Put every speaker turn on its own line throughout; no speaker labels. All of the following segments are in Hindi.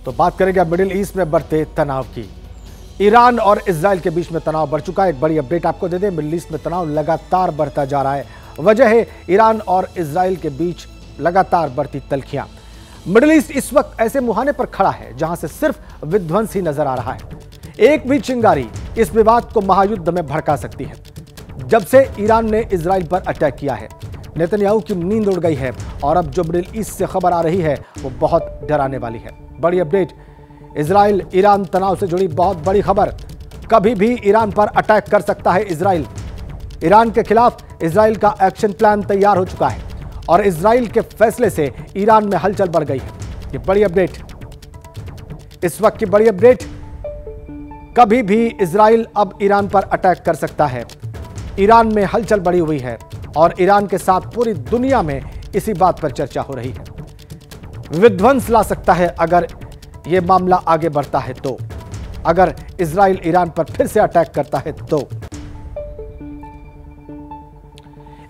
तो बात करेंगे मिडिल ईस्ट में बढ़ते तनाव की। ईरान और इजराइल के बीच में तनाव बढ़ चुका है। एक बड़ी अपडेट आपको दे दें, मिडिल ईस्ट में तनाव लगातार बढ़ता जा रहा है। वजह है ईरान और इजराइल के बीच लगातार बढ़ती तल्खियां। मिडिल ईस्ट इस वक्त ऐसे मुहाने पर खड़ा है जहां से सिर्फ विध्वंस ही नजर आ रहा है। एक भी चिंगारी इस विवाद को महायुद्ध में भड़का सकती है। जब से ईरान ने इजराइल पर अटैक किया है, नेतन्याहू की नींद उड़ गई है और अब जो मिडिल ईस्ट से खबर आ रही है वो बहुत डराने वाली है। बड़ी अपडेट, इजराइल ईरान तनाव से जुड़ी बहुत बड़ी खबर। कभी भी ईरान पर अटैक कर सकता है इजराइल। ईरान के खिलाफ इजराइल का एक्शन प्लान तैयार हो चुका है और इजराइल के फैसले से ईरान में हलचल बढ़ गई है। ये बड़ी अपडेट, इस वक्त की बड़ी अपडेट, कभी भी इजराइल अब ईरान पर अटैक कर सकता है। ईरान में हलचल बढ़ी हुई है और ईरान के साथ पूरी दुनिया में इसी बात पर चर्चा हो रही है। विध्वंस ला सकता है अगर यह मामला आगे बढ़ता है तो, अगर इजराइल ईरान पर फिर से अटैक करता है तो।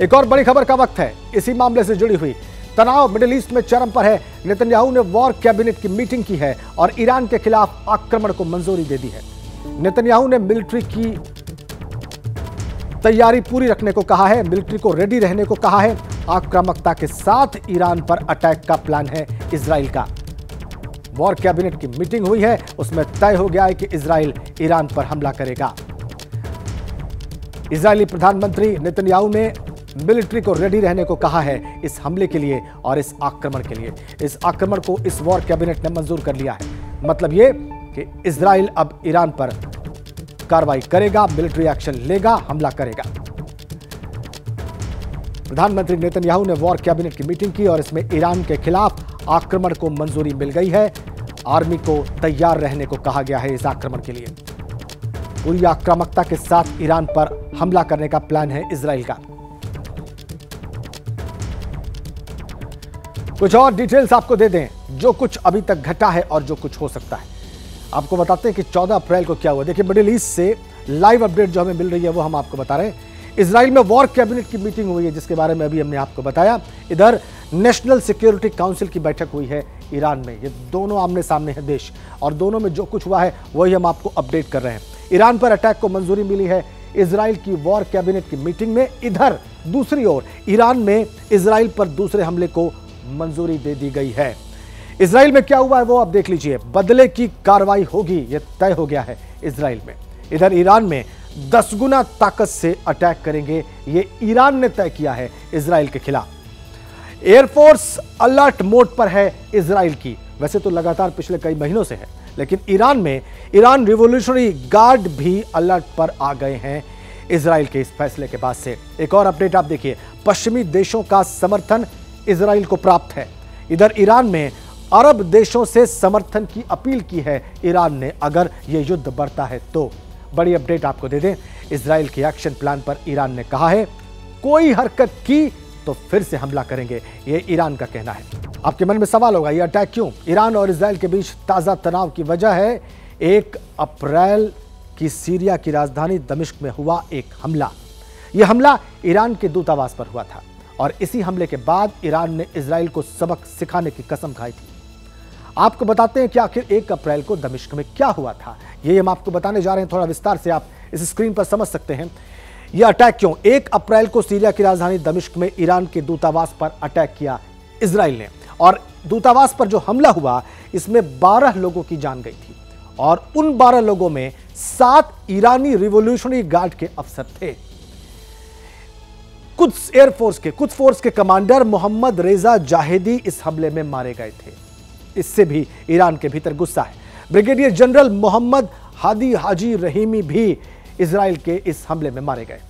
एक और बड़ी खबर का वक्त है इसी मामले से जुड़ी हुई। तनाव मिडिल ईस्ट में चरम पर है। नेतन्याहू ने वॉर कैबिनेट की मीटिंग की है और ईरान के खिलाफ आक्रमण को मंजूरी दे दी है। नेतन्याहू ने मिलिट्री की तैयारी पूरी रखने को कहा है, मिलिट्री को रेडी रहने को कहा है। आक्रामकता के साथ ईरान पर अटैक का प्लान है इजराइल का। वॉर कैबिनेट की मीटिंग हुई है, उसमें तय हो गया है कि इजराइल ईरान पर हमला करेगा। इजरायली प्रधानमंत्री नेतन्याहू ने मिलिट्री को रेडी रहने को कहा है इस हमले के लिए और इस आक्रमण के लिए। इस आक्रमण को इस वॉर कैबिनेट ने मंजूर कर लिया है। मतलब यह कि इजराइल अब ईरान पर कार्रवाई करेगा, मिलिट्री एक्शन लेगा, हमला करेगा। प्रधानमंत्री नेतन्याहू ने वॉर कैबिनेट की मीटिंग की और इसमें ईरान के खिलाफ आक्रमण को मंजूरी मिल गई है। आर्मी को तैयार रहने को कहा गया है इस आक्रमण के लिए। पूरी आक्रामकता के साथ ईरान पर हमला करने का प्लान है इजराइल का। कुछ और डिटेल्स आपको दे दें, जो कुछ अभी तक घटा है और जो कुछ हो सकता है। आपको बताते हैं कि 14 अप्रैल को क्या हुआ। देखिए, मिडिल ईस्ट से लाइव अपडेट जो हमें मिल रही है वो हम आपको बता रहे हैं। इजराइल में वॉर कैबिनेट की मीटिंग हुई है जिसके बारे में अभी हमने आपको बताया। इधर नेशनल सिक्योरिटी काउंसिल की बैठक हुई है ईरान में। ये दोनों आमने सामने हैं देश और दोनों में जो कुछ हुआ है वही हम आपको अपडेट कर रहे हैं। ईरान पर अटैक को मंजूरी मिली है इजराइल की वॉर कैबिनेट की मीटिंग में। इधर दूसरी ओर ईरान में इजराइल पर दूसरे हमले को मंजूरी दे दी गई है। इजराइल में क्या हुआ है वो आप देख लीजिए। बदले की कार्रवाई होगी, यह तय हो गया है इजराइल में। इधर ईरान में 10 गुना ताकत से अटैक करेंगे, ये ईरान ने तय किया है इजराइल के खिलाफ। एयरफोर्स अलर्ट मोड पर है इजराइल की। वैसे तो लगातार पिछले कई महीनों से है, लेकिन ईरान में ईरान रिवॉल्यूशनरी गार्ड भी अलर्ट पर आ गए हैं इजराइल के इस फैसले के बाद से। एक और अपडेट आप देखिए, पश्चिमी देशों का समर्थन इजराइल को प्राप्त है। इधर ईरान में अरब देशों से समर्थन की अपील की है ईरान ने अगर यह युद्ध बढ़ता है तो। बड़ी अपडेट आपको दे दें, इजराइल के एक्शन प्लान पर ईरान ने कहा है कोई हरकत की तो फिर से हमला करेंगे, यह ईरान का कहना है। आपके मन में सवाल होगा यह अटैक क्यों? ईरान और इजराइल के बीच ताजा तनाव की वजह है 1 अप्रैल की सीरिया की राजधानी दमिश्क में हुआ एक हमला। यह हमला ईरान के दूतावास पर हुआ था और इसी हमले के बाद ईरान ने इजराइल को सबक सिखाने की कसम खाई थी। आपको बताते हैं कि आखिर 1 अप्रैल को दमिश्क में क्या हुआ था। ये हम आपको बताने जा रहे हैं, थोड़ा विस्तार से आप इस स्क्रीन पर समझ सकते हैं यह अटैक क्यों। 1 अप्रैल को सीरिया की राजधानी दमिश्क में ईरान के दूतावास पर अटैक किया इजराइल ने और दूतावास पर जो हमला हुआ इसमें 12 लोगों की जान गई थी और उन 12 लोगों में 7 ईरानी रिवॉल्यूशनरी गार्ड के अफसर थे। कुछ फोर्स के कमांडर मोहम्मद रेजा जाहिदी इस हमले में मारे गए थे। इससे भी ईरान के भीतर गुस्सा है। ब्रिगेडियर जनरल मोहम्मद हादी हाजी रहीमी भी इजराइल के इस हमले में मारे गए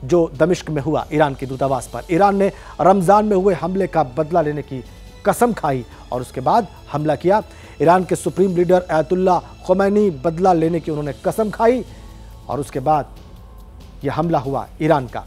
जो दमिश्क में हुआ ईरान के दूतावास पर। ईरान ने रमजान में हुए हमले का बदला लेने की कसम खाई और उसके बाद हमला किया। ईरान के सुप्रीम लीडर अयतुल्ला खुमैनी बदला लेने की उन्होंने कसम खाई और उसके बाद यह हमला हुआ ईरान का।